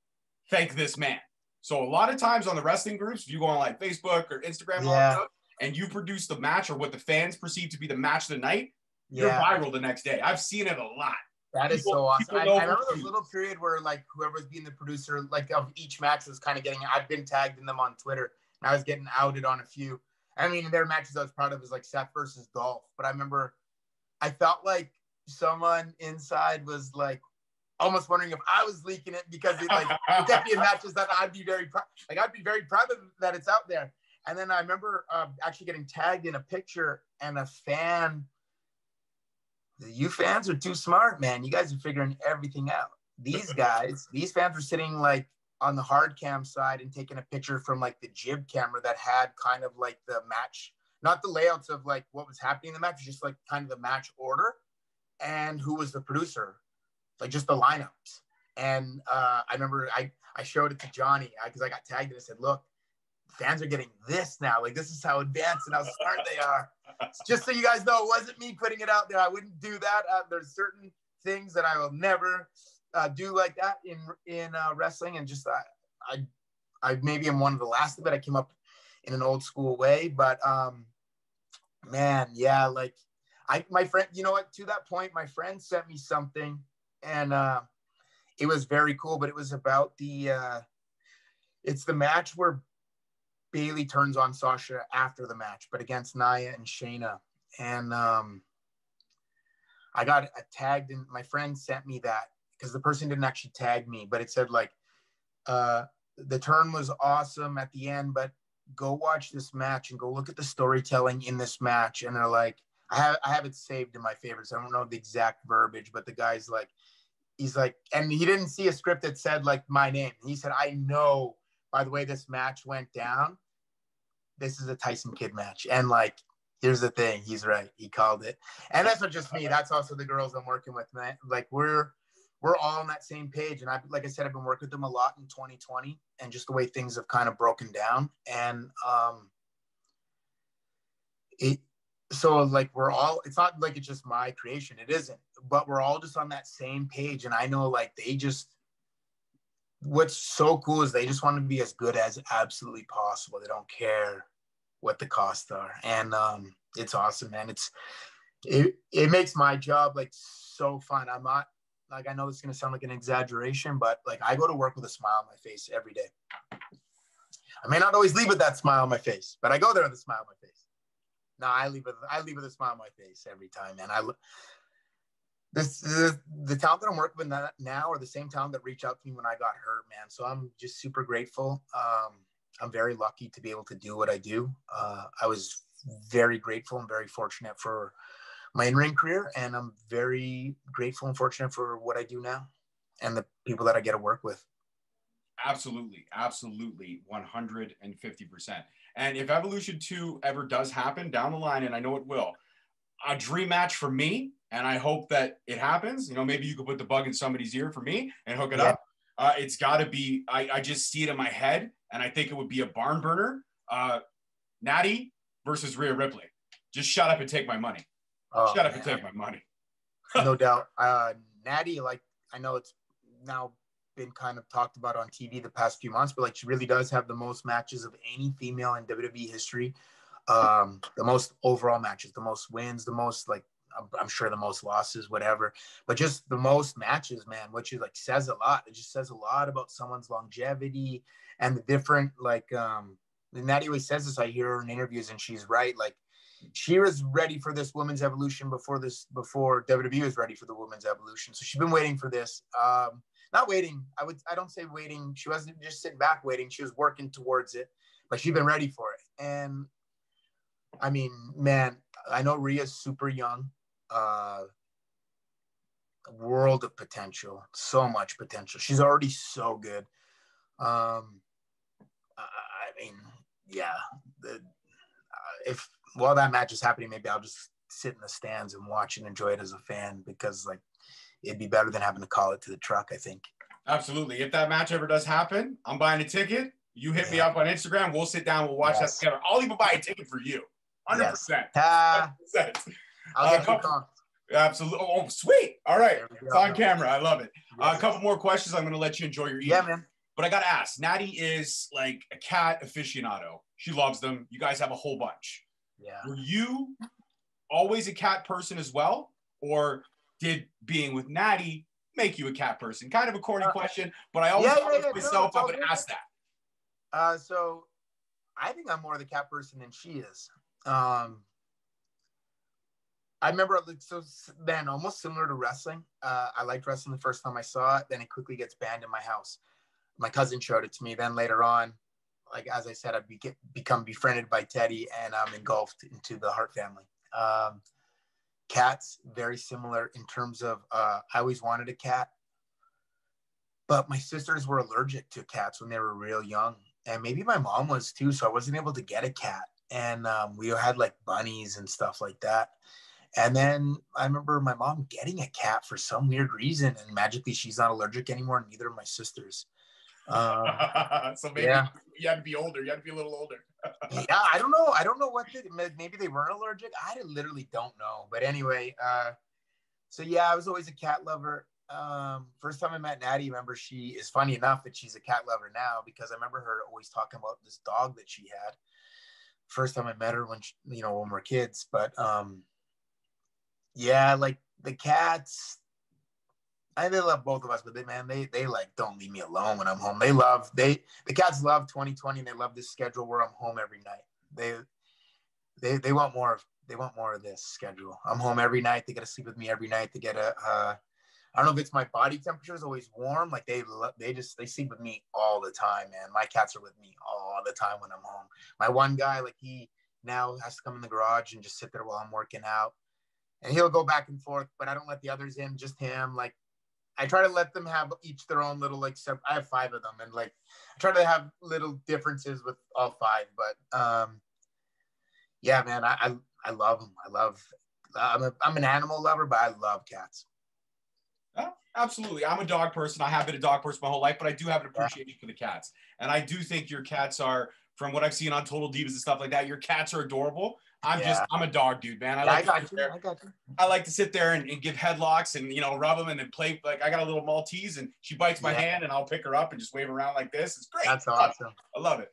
Speaker 1: thank this man. So a lot of times on the wrestling groups, if you go on like Facebook or Instagram and you produce the match or what the fans perceive to be the match of the night, you're viral the next day. I've seen it a lot.
Speaker 2: That is so awesome. I remember the little period where like whoever's being the producer, like of each match was kind of getting, I've been tagged in them on Twitter and I was getting outed on a few. I mean, their matches I was proud of was like Seth versus Dolph. But I remember I felt like someone inside was like almost wondering if I was leaking it because it like it definitely in matches that I'd be very proud of that it's out there. And then I remember actually getting tagged in a picture and a fan. You fans are too smart, man. You guys are figuring everything out. These fans were sitting like on the hard cam side and taking a picture from like the jib camera that had kind of like the match, not the layouts of like what was happening in the match, just like kind of the match order and who was the producer, like just the lineups. And I remember I showed it to Johnny because I got tagged and I said, look, fans are getting this now. Like, this is how advanced and how smart they are. Just so you guys know, it wasn't me putting it out there. I wouldn't do that. There's certain things that I will never do like that in wrestling. And just I maybe am one of the last of it. I came up in an old school way. But, man, yeah, like my friend, you know what? To that point, my friend sent me something. And it was very cool. But it was about it's the match where Bailey turns on Sasha after the match, but against Nia and Shayna. And I got tagged, and my friend sent me that because the person didn't actually tag me, but it said like, the turn was awesome at the end, but go watch this match and go look at the storytelling in this match. And they're like, I have it saved in my favorites. I don't know the exact verbiage, but the guy's like, he's like, and he didn't see a script that said like my name. He said, I know by the way this match went down, this is a Tyson Kidd match. And like, here's the thing, he's right. He called it. And that's not just me. That's also the girls I'm working with, man. Like we're all on that same page. And like I said, I've been working with them a lot in 2020 and just the way things have kind of broken down. And so like it's not like it's just my creation. It isn't, but we're all just on that same page. And I know like what's so cool is they just want to be as good as absolutely possible. They don't care what the costs are. And it's awesome, man. It makes my job like so fun. I'm not like, I know this is going to sound like an exaggeration, but like I go to work with a smile on my face every day. I may not always leave with that smile on my face, but I go there with a smile on my face. No, I leave with a smile on my face every time, man. The talent that I'm working with now are the same talent that reached out to me when I got hurt, man. So I'm just super grateful. I'm very lucky to be able to do what I do. I was very grateful and very fortunate for my in-ring career, and I'm very grateful and fortunate for what I do now and the people that I get to work with.
Speaker 1: Absolutely. 150%. And if Evolution 2 ever does happen down the line, and I know it will, a dream match for me, and I hope that it happens. You know, maybe you could put the bug in somebody's ear for me and hook it up. It's got to be, I just see it in my head, and I think it would be a barn burner. Natty versus Rhea Ripley. Just shut up and take my money. Shut up and take my money.
Speaker 2: No doubt. Natty, like, I know it's now been kind of talked about on TV the past few months, but like she really does have the most matches of any female in WWE history. The most overall matches, the most wins, the most like, I'm sure the most losses, whatever, but just the most matches, man, which is like says a lot. It just says a lot about someone's longevity and the different, like, Natty always says this, I hear her in interviews and she's right. Like she was ready for this women's evolution before WWE was ready for the women's evolution. So she's been waiting for this. Not waiting. I don't say waiting. She wasn't just sitting back waiting. She was working towards it, but she's been ready for it. And I mean, man, I know Rhea's super young. world of potential, so much potential. She's already so good. I mean, yeah. If while that match is happening, maybe I'll just sit in the stands and watch and enjoy it as a fan, because like it'd be better than having to call it to the truck, I think.
Speaker 1: Absolutely. If that match ever does happen, I'm buying a ticket. You hit me up on Instagram. We'll sit down. We'll watch that together. I'll even buy a ticket for you. 100%. 100%.
Speaker 2: I'll get you comp.
Speaker 1: Absolutely. Oh, sweet. All right. It's on camera. I love it. A couple more questions. I'm going to let you enjoy your evening.
Speaker 2: Yeah, man.
Speaker 1: But I got to ask, Natty is like a cat aficionado. She loves them. You guys have a whole bunch.
Speaker 2: Yeah.
Speaker 1: Were you always a cat person as well? Or did being with Natty make you a cat person? Kind of a corny question, but I always thought myself I would ask that.
Speaker 2: So I think I'm more the cat person than she is. I remember, so then almost similar to wrestling. I liked wrestling the first time I saw it. Then it quickly gets banned in my house. My cousin showed it to me. Then later on, like, as I said, I become befriended by Teddy, and I'm engulfed into the Hart family. Cats, very similar in terms of, I always wanted a cat, but my sisters were allergic to cats when they were real young. And maybe my mom was too, so I wasn't able to get a cat. And we had like bunnies and stuff like that. And then I remember my mom getting a cat for some weird reason, and magically she's not allergic anymore, and neither of my sisters.
Speaker 1: So maybe you had to be older. You had to be a little older.
Speaker 2: Yeah, I don't know. I don't know what maybe they weren't allergic. I literally don't know. But anyway, so yeah, I was always a cat lover. First time I met Natty, remember, she is funny enough that she's a cat lover now, because I remember her always talking about this dog that she had. First time I met her when when we're kids, but yeah, like the cats, they love both of us, but they like don't leave me alone when I'm home. The cats love 2020, and they love this schedule where I'm home every night. They want more of this schedule. I'm home every night. They get to sleep with me every night. They get I don't know if it's my body temperature is always warm. Like they sleep with me all the time, man. My cats are with me all the time when I'm home. My one guy, like, he now has to come in the garage and just sit there while I'm working out, and he'll go back and forth, but I don't let the others in, just him. Like, I try to let them have each their own little, like, I have 5 of them, and like I try to have little differences with all 5. But yeah, man, I love them. I'm an animal lover, but I love cats.
Speaker 1: Absolutely. I'm a dog person. I have been a dog person my whole life, but I do have an appreciation for the cats. And I do think your cats are, from what I've seen on Total Divas and stuff like that, your cats are adorable. I'm a dog dude, man. I got you. I like to sit there and give headlocks and, rub them and then play. Like, I got a little Maltese, and she bites my hand, and I'll pick her up and just wave around like this. It's great.
Speaker 2: That's awesome.
Speaker 1: I love it.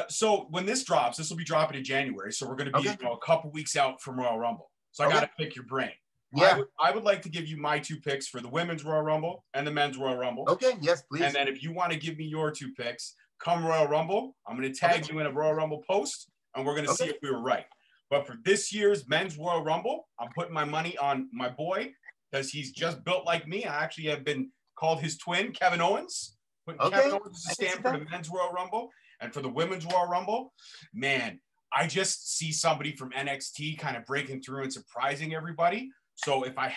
Speaker 1: So when this drops, this will be dropping in January. So we're going to be a couple weeks out from Royal Rumble. So I got to pick your brain.
Speaker 2: Yeah.
Speaker 1: I would like to give you my 2 picks for the women's Royal Rumble and the men's Royal Rumble.
Speaker 2: Okay, yes, please.
Speaker 1: And then if you want to give me your 2 picks, come Royal Rumble, I'm going to tag you in a Royal Rumble post, and we're going to see if we were right. But for this year's men's Royal Rumble, I'm putting my money on my boy, because he's just built like me. I actually have been called his twin, Kevin Owens. Putting Kevin Owens to stand for the men's Royal Rumble. And for the women's Royal Rumble, man, I just see somebody from NXT kind of breaking through and surprising everybody. So if I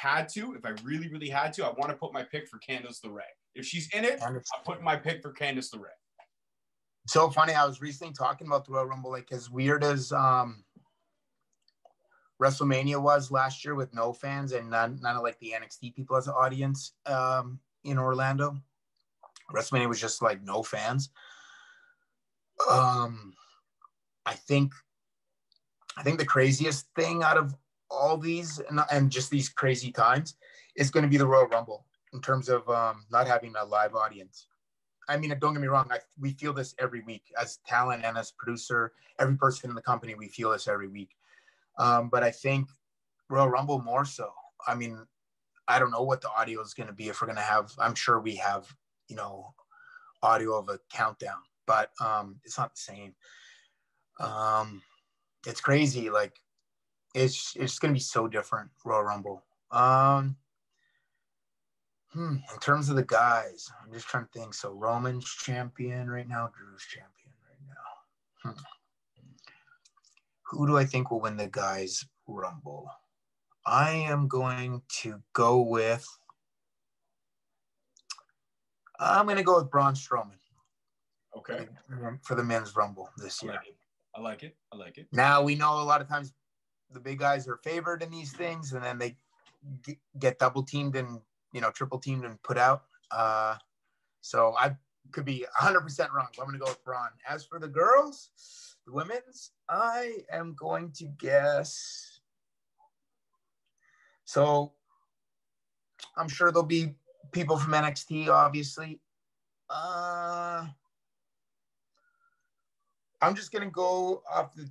Speaker 1: really, really had to, I want to put my pick for Candice LeRae. If she's in it, I'm putting my pick for Candice LeRae.
Speaker 2: So funny, I was recently talking about the Royal Rumble, like, as weird as WrestleMania was last year with no fans and none of like the NXT people as an audience in Orlando. WrestleMania was just like no fans. I think the craziest thing out of all these and just these crazy times is going to be the Royal Rumble in terms of not having a live audience. I mean, don't get me wrong. We feel this every week as talent and as producer. Every person in the company, we feel this every week. But I think Royal Rumble more so. I mean, I don't know what the audio is going to be if we're going to have. I'm sure we have, audio of a countdown, but it's not the same. It's crazy. Like, it's going to be so different, Royal Rumble. In terms of the guys, I'm just trying to think. So Roman's champion right now, Drew's champion right now. Who do I think will win the guys' Rumble? I am going to go with, Braun Strowman.
Speaker 1: Okay.
Speaker 2: For the men's rumble this year.
Speaker 1: I like it.
Speaker 2: Now we know a lot of times the big guys are favored in these things, and then they get double teamed and triple teamed and put out. So I could be 100% wrong. But I'm going to go with Braun. As for the girls, the women's, I am going to guess. So I'm sure there'll be people from NXT, obviously. I'm just going to go off the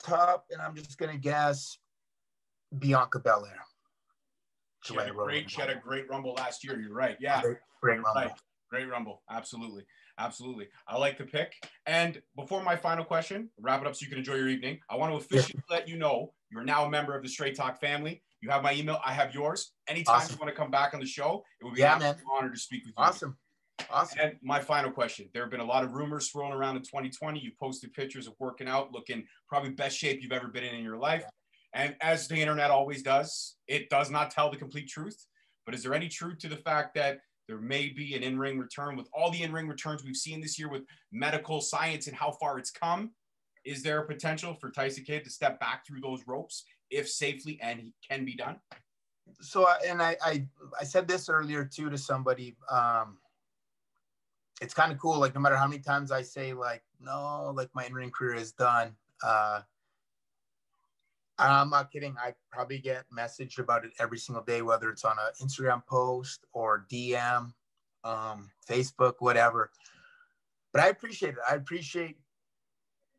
Speaker 2: top, and I'm just going to guess Bianca Belair.
Speaker 1: She had a great rumble last year. You're right. Yeah.
Speaker 2: Great rumble.
Speaker 1: Right. Great rumble. Absolutely. I like the pick. And before my final question, wrap it up so you can enjoy your evening. I want to officially let you know you're now a member of the Straight Talk family. You have my email. I have yours. Anytime you want to come back on the show, it would be an honor to speak with you.
Speaker 2: Awesome.
Speaker 1: And my final question. There have been a lot of rumors swirling around in 2020. You posted pictures of working out, looking probably best shape you've ever been in your life. And as the internet always does, it does not tell the complete truth. But is there any truth to the fact that there may be an in-ring return with all the in-ring returns we've seen this year with medical science and how far it's come? Is there a potential for Tyson Kidd to step back through those ropes if safely and it can be done?
Speaker 2: So, and I said this earlier too to somebody, it's kind of cool. Like, no matter how many times I say like, no, like my in-ring career is done. I'm not kidding. I probably get messaged about it every single day, whether it's on an Instagram post or DM, Facebook, whatever. But I appreciate it. I appreciate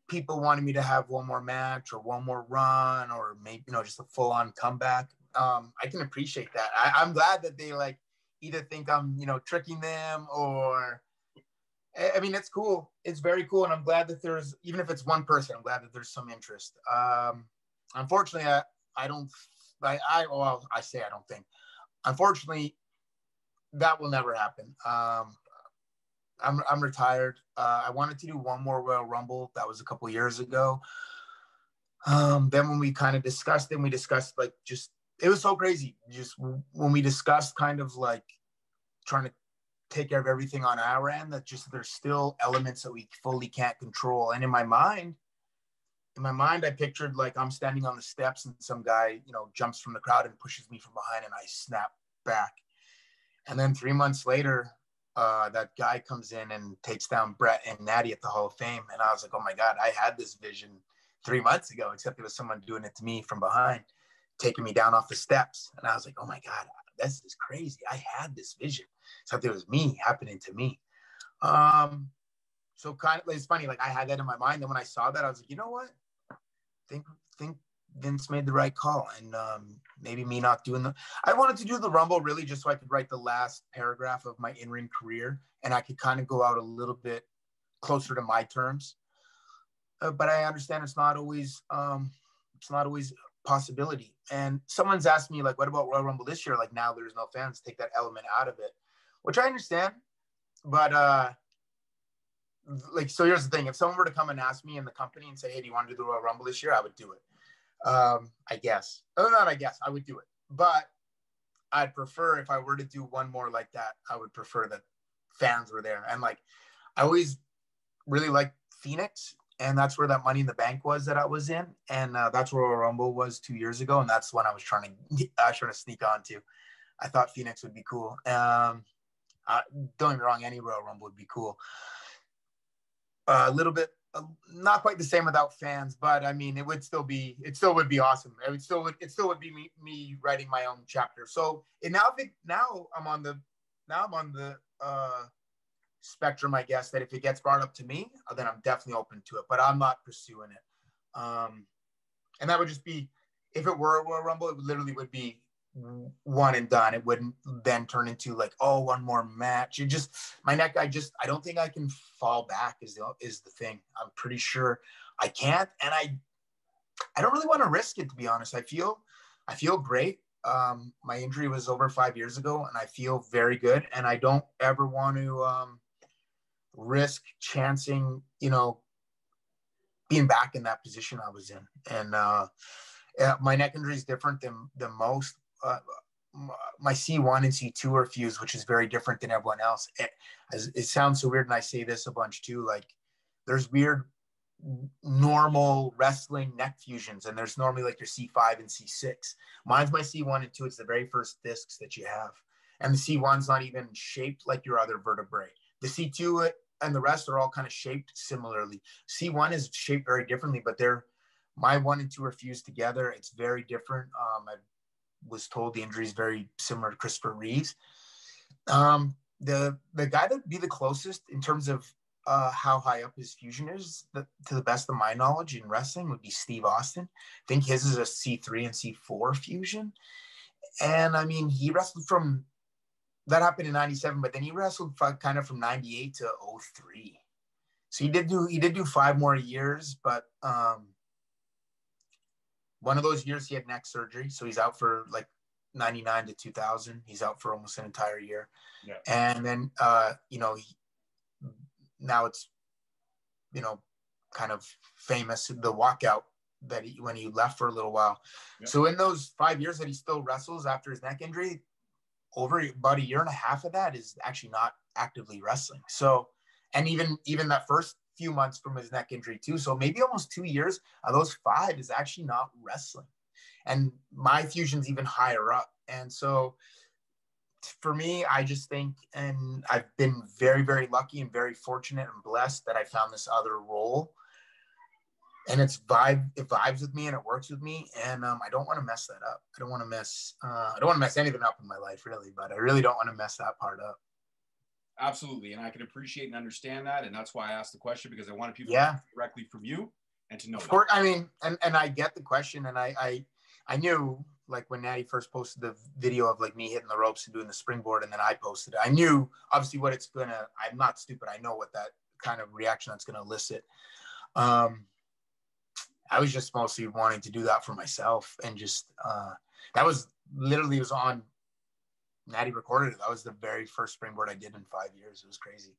Speaker 2: people wanting me to have one more match or one more run or maybe, just a full-on comeback. I can appreciate that. I'm glad that they like either think I'm, tricking them or, I mean, it's cool. It's very cool. And I'm glad that there's, even if it's one person, I'm glad that there's some interest. Unfortunately, I don't think. Unfortunately, that will never happen. I'm retired. I wanted to do one more Royal Rumble. That was a couple years ago. Then when we kind of discussed it, like it was so crazy. Just when we discussed kind of like trying to take care of everything on our end, that just there's still elements that we fully can't control. And in my mind, I pictured like I'm standing on the steps and some guy, jumps from the crowd and pushes me from behind and I snap back. And then 3 months later, that guy comes in and takes down Brett and Natty at the Hall of Fame. And I was like, oh my God, I had this vision 3 months ago, except it was someone doing it to me from behind, taking me down off the steps. And I was like, oh my God, this is crazy. I had this vision. Except it was me happening to me. So kind of, it's funny, like I had that in my mind. And when I saw that, I was like, you know what? Think Vince made the right call. And maybe me not doing I wanted to do the Rumble really just so I could write the last paragraph of my in-ring career. And I could kind of go out a little bit closer to my terms. But I understand it's not always a possibility. And someone's asked me, like, what about Royal Rumble this year? Like, now there's no fans, take that element out of it, which I understand. But so here's the thing. If someone were to come and ask me in the company and say, hey, do you want to do the Royal Rumble this year? I would do it. I guess. I would do it. But I'd prefer, if I were to do one more like that, I would prefer that fans were there. And like, I always really liked Phoenix. And that's where that Money in the Bank was that I was in. And that's where Royal Rumble was 2 years ago. And that's when I was trying to sneak onto. I thought Phoenix would be cool. Don't get me wrong, any Royal Rumble would be cool. A little bit, not quite the same without fans, but I mean, it still would be awesome. It still would be me writing my own chapter. So now I'm on the spectrum, I guess, that if it gets brought up to me, then I'm definitely open to it, but I'm not pursuing it. And that would just be, if it were a Royal Rumble, it literally would be one and done. It wouldn't then turn into like, oh, one more match. It just, my neck, I don't think I can fall back is the thing. I'm pretty sure I can't. And I don't really want to risk it, to be honest. I feel great. My injury was over 5 years ago and I feel very good. And I don't ever want to risk chancing, being back in that position I was in. And My neck injury is different than most. My C1 and C2 are fused, which is very different than everyone else. It sounds so weird, and I say this a bunch too. Like, there's weird normal wrestling neck fusions, and there's normally like your C5 and C6. Mine's my C1 and 2. It's the very first discs that you have, and the C1's not even shaped like your other vertebrae. The C2 and the rest are all kind of shaped similarly. C1 is shaped very differently, but my 1 and 2 are fused together. It's very different. I was told the injury is very similar to Christopher Reeves. The guy that would be the closest in terms of how high up his fusion is, to the best of my knowledge in wrestling, would be Steve Austin. I think his is a C3 and C4 fusion. And I mean, he wrestled that happened in 97, but then he wrestled kind of from 98 to 03. So he did do 5 more years, but one of those years he had neck surgery. So he's out for like 99 to 2000. He's out for almost an entire year. Yeah. And then, now it's, kind of famous, the walkout that when he left for a little while. Yep. So in those 5 years that he still wrestles after his neck injury, over about a year and a half of that is actually not actively wrestling. So, and even that first few months from his neck injury too. So maybe almost 2 years of those 5 is actually not wrestling. And my fusion's even higher up. And so for me, I just think, and I've been very, very lucky and very fortunate and blessed that I found this other role, and it vibes with me and it works with me. And I don't want to mess that up. I don't want to mess anything up in my life, really, but I really don't want to mess that part up.
Speaker 1: Absolutely. And I can appreciate and understand that. And that's why I asked the question, because I wanted people to hear directly from you and to know.
Speaker 2: Of course, I mean, and I get the question, and I knew, like, when Natty first posted the video of like me hitting the ropes and doing the springboard, and then I posted it, I knew obviously what it's gonna, I'm not stupid, I know what that kind of reaction that's gonna elicit. I was just mostly wanting to do that for myself, and just that was literally, it was on, Natty recorded it. That was the very first springboard I did in 5 years. It was crazy.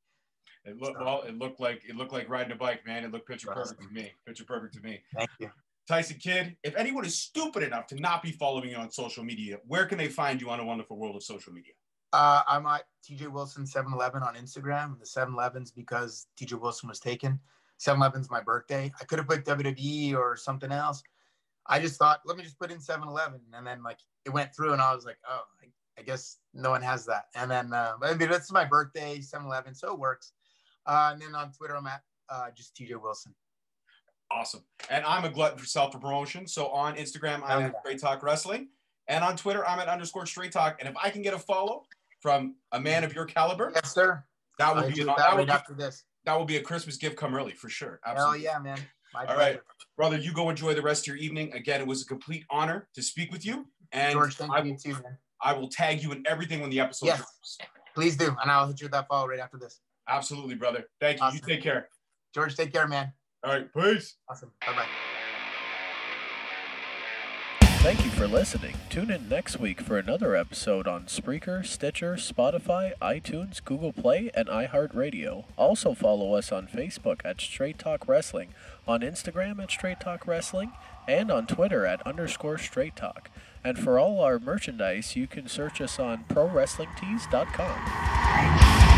Speaker 1: It looked like riding a bike, man. It looked picture perfect to me. Picture perfect to me.
Speaker 2: Thank you.
Speaker 1: Tyson Kidd, if anyone is stupid enough to not be following you on social media, where can they find you on a wonderful world of social media?
Speaker 2: I'm at TJ Wilson 711 on Instagram. The 711's because TJ Wilson was taken. 711's my birthday. I could have put WWE or something else. I just thought, let me just put in 711. And then like it went through, and I was like, oh, I guess no one has that. And then, I mean, that's my birthday, 711, so it works. And then on Twitter, I'm at just TJ Wilson.
Speaker 1: Awesome. And I'm a glutton for self-promotion. So on Instagram, I'm at Straight Talk Wrestling. And on Twitter, I'm at _Straight Talk. And if I can get a follow from a man of your caliber,
Speaker 2: yes, sir,
Speaker 1: that will be
Speaker 2: after this.
Speaker 1: That will be a Christmas gift come early for sure. Absolutely.
Speaker 2: Hell yeah, man.
Speaker 1: All right, brother, you go enjoy the rest of your evening. Again, it was a complete honor to speak with you. And
Speaker 2: George, thank you too, man.
Speaker 1: I will tag you in everything when the episode drops.
Speaker 2: Please do. And I'll hit you with that follow right after this.
Speaker 1: Absolutely, brother. Thank you. Awesome. You take care.
Speaker 2: George, take care, man.
Speaker 1: All right, peace.
Speaker 2: Awesome. Bye-bye.
Speaker 3: Thank you for listening. Tune in next week for another episode on Spreaker, Stitcher, Spotify, iTunes, Google Play, and iHeartRadio. Also follow us on Facebook at Straight Talk Wrestling, on Instagram at Straight Talk Wrestling, and on Twitter at _Straight Talk. And for all our merchandise, you can search us on ProWrestlingTees.com.